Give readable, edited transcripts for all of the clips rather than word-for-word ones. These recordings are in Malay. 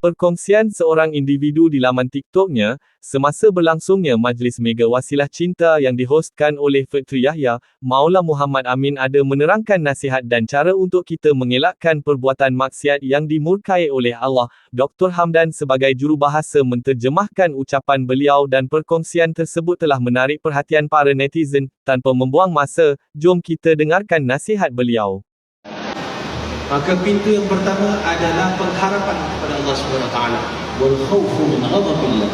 Perkongsian seorang individu di laman TikToknya, semasa berlangsungnya Majlis Mega Wasilah Cinta yang dihostkan oleh Faktri Yahya, Maula Muhammad Amin ada menerangkan nasihat dan cara untuk kita mengelakkan perbuatan maksiat yang dimurkai oleh Allah. Dr. Hamdan sebagai jurubahasa menterjemahkan ucapan beliau dan perkongsian tersebut telah menarik perhatian para netizen. Tanpa membuang masa, jom kita dengarkan nasihat beliau. Maka pintu yang pertama adalah pengharapan kepada Allah Subhanahu Wa Taala, wal khawfu min ghadabillah,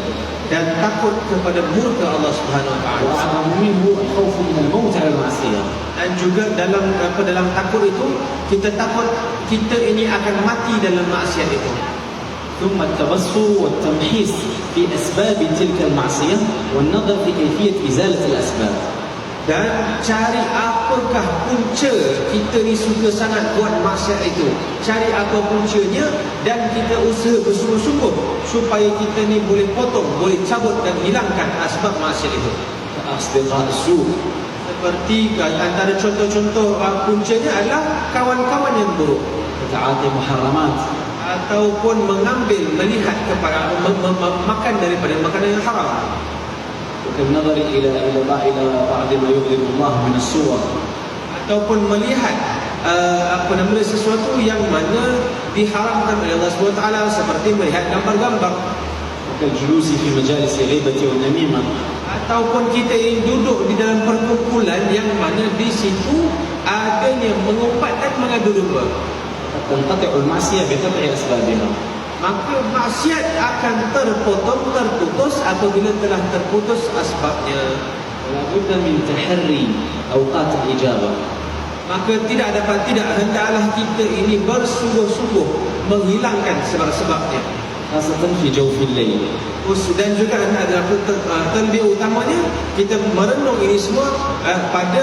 dan takut kepada murka Allah Subhanahu Wa Taala. wa a'zamu minhu al khawfu min al maut 'ala al ma'siyah. Dan juga dalam takut itu kita takut kita ini akan mati dalam maksiat itu. ثم التبصر والتمحيص في أسباب تلك المعصية والنظر في كيفية إزالة الأسباب. Dan cari apakah punca kita ni suka sangat buat maksiat itu. Cari apa puncanya dan kita usaha bersungguh-sungguh supaya kita ni boleh potong, boleh cabut dan hilangkan asbab maksiat itu. أصدقاء السوء, Seperti antara contoh-contoh puncanya adalah kawan-kawan yang buruk, تعاطي محرمات, ataupun mengambil, melihat kepada makan daripada makanan yang haram, وكالنظر إلى بعض ما يغضب الله من الصور, ataupun melihat sesuatu yang mana diharamkan oleh Allah SWT, seperti melihat gambar-gambar, وكالجلوس في مجالس الغيبة والنميمة, ataupun kita ini duduk di dalam perkumpulan yang mana di situ adanya mengumpat dan mengadu domba. قد تنقطع المعصية بقطع أسبابها. Maka maksiat akan terputus apabila telah terputus asbabnya. ولا بد من تحري أوقات الإجابة. Maka hendaklah kita ini bersungguh-sungguh menghilangkan sebab-sebabnya. خاصة في جوف الليل. Dan juga terlebih utamanya kita merenung ini semua pada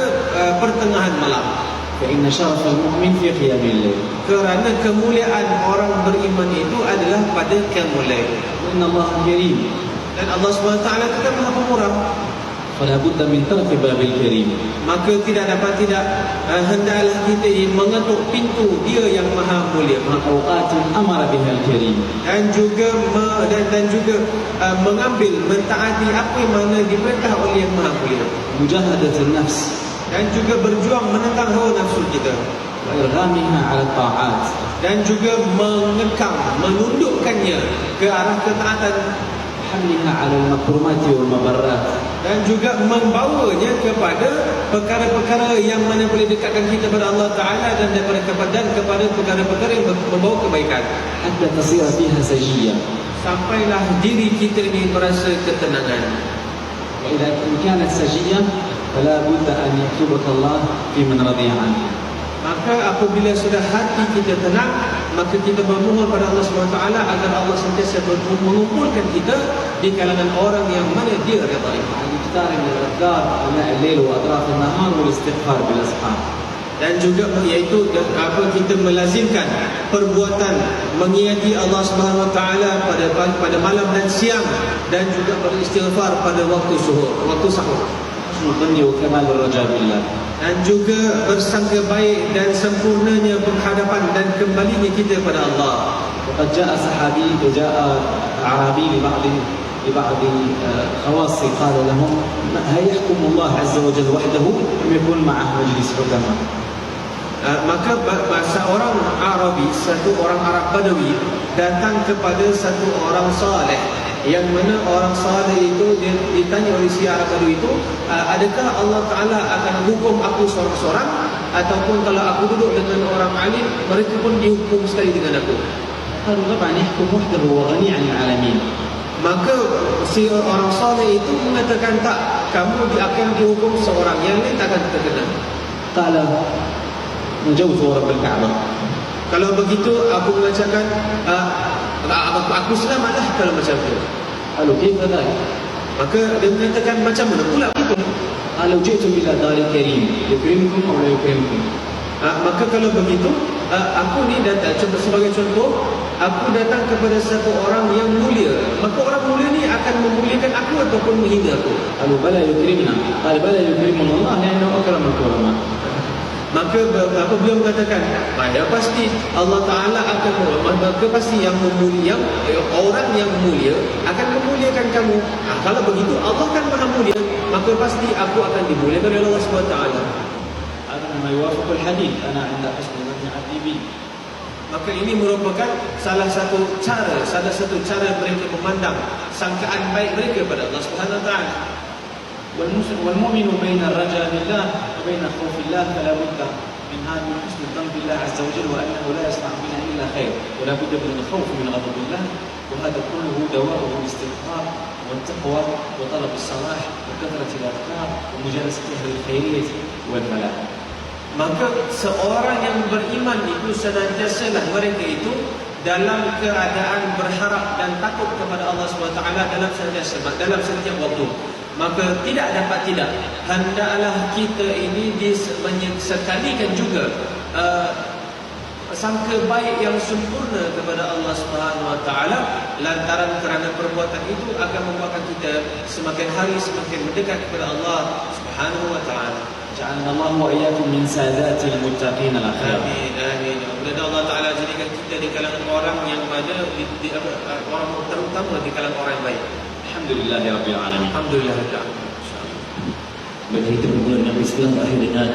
pertengahan malam. فإن شرف المؤمن في قيام الليل. Kerana kemuliaan orang beriman itu adalah pada qiyamul lail. وإن الله كريم. Dan Allah SWT itu Maha Pemurah. فلا بد من ترك باب الكريم. Maka hendaklah kita ini mengetuk pintu Dia yang Maha Mulia, أوقات أمر بها الكريم. dan juga mengambil, mentaati apa yang mana diperintah oleh Yang Maha Mulia, مجاهدة النفس dan juga berjuang menentang hawa nafsu kita, وإرغامها على الطاعات, dan juga mengekang, menundukkannya ke arah ketaatan, حملها على المكرمات والمبرات, dan juga membawanya kepada perkara-perkara yang mana boleh dekatkan kita kepada Allah Ta'ala dan kepada perkara-perkara yang membawa kebaikan, حتى تصير فيها سجية. sampailah diri kita ini merasa ketenangan. وإذا كانت سجية فلا بد أن يكتبك الله في من رضي عنه. Maka apabila sudah hati kita tenang, maka kita memohon pada Allah SWT agar Allah sentiasa mengumpulkan kita di kalangan orang yang mana Dia redai. الاكثار من الأذكار أثناء الليل وأطراف النهار والاستغفار بالأسحار. Dan juga iaitu kita melazimkan perbuatan mengingati Allah SWT pada malam dan siang, dan juga beristighfar pada waktu sahur. حسن الظن وكمال الرجاء بالله. Dan juga bersangka baik dan sempurnanya penghadapan dan kembalinya kita kepada Allah. وقد جاء أعرابي لبعض خواصي قال لهم: هل يحكم الله عز وجل وحده أم يكون معه مجلس حكماء؟ Maka seorang Arabi, satu orang Arab Badawi datang kepada satu orang saleh, yang mana orang saleh itu ditanya oleh si Arab Badawi itu, adakah Allah Ta'ala akan hukum aku seorang-seorang, ataupun kalau aku duduk dengan orang alim mereka pun dihukum sekali dengan aku? قالوا: طبعا يحكم وحده وغني عن العالمين. Maka si orang saleh itu mengatakan, tak, kamu akan dihukum seorang, yang lain tak akan terkena. قال: نجوت ورب الكعبة. Kalau begitu aku mengatakan, aku selamatlah kalau macam itu. قالوا: كيف ذلك؟ Maka dia mengatakan, macam mana pula begitu? قالوا: جئتم إلى دار كريم يكرمكم أو لا يكرمكم. Maka kalau begitu, aku ni datang, sebagai contoh, aku datang kepada satu orang yang mulia, maka orang mulia ni akan memuliakan aku ataupun menghina aku. قالوا: بلى يكرمنا. قال: بلى يكرمنا الله لأنه أكرم الكرماء. Maka apa beliau mengatakan, maka pasti Allah Ta'ala akan maka pasti yang memulia, orang yang mulia akan memuliakan kamu. Kalau begitu Allah kan maha mulia, maka pasti aku akan dimuliakan oleh Allah SWT. هذا مما يوافق الحديث أنا عند حسن ظن عبدي بي. Maka ini merupakan salah satu cara mereka memandang sangkaan baik mereka pada Allah Subhanahu Wa Taala. والمؤمن بين الرجاء بالله وبين خوف الله فلا بد من هذا حسن الظن بالله عز وجل وأنه لا يصنع بنا إلا خير ولا بد من الخوف من غضب الله وهذا كله دواءه الاستغفار والتقوى وطلب الصلاح وكثرة الأذكار ومجالسة أهل الخيرية والفلاح. Maka seorang yang beriman itu senantiasalah mereka itu dalam keadaan berharap dan takut kepada Allah SWT dalam setiap waktu. Maka tidak dapat tidak, hendaklah kita ini sekalikan juga sangka baik yang sempurna kepada Allah Subhanahu Wa Taala, lantaran kerana perbuatan itu akan membuatkan kita semakin hari semakin mendekat kepada Allah Subhanahu Wa Taala. جعلنا الله وإياكم من سادات المتقين الأخيار. Amin, amin. Mudah-mudahan Allah Taala jadikan kita di kalangan orang yang mana orang terutama di kalangan orang yang baik. Alhamdulillah ya Rabbil Alamin. Alhamdulillah. Insyaallah. Begitu berbulan Nabi Islam berakhir dengan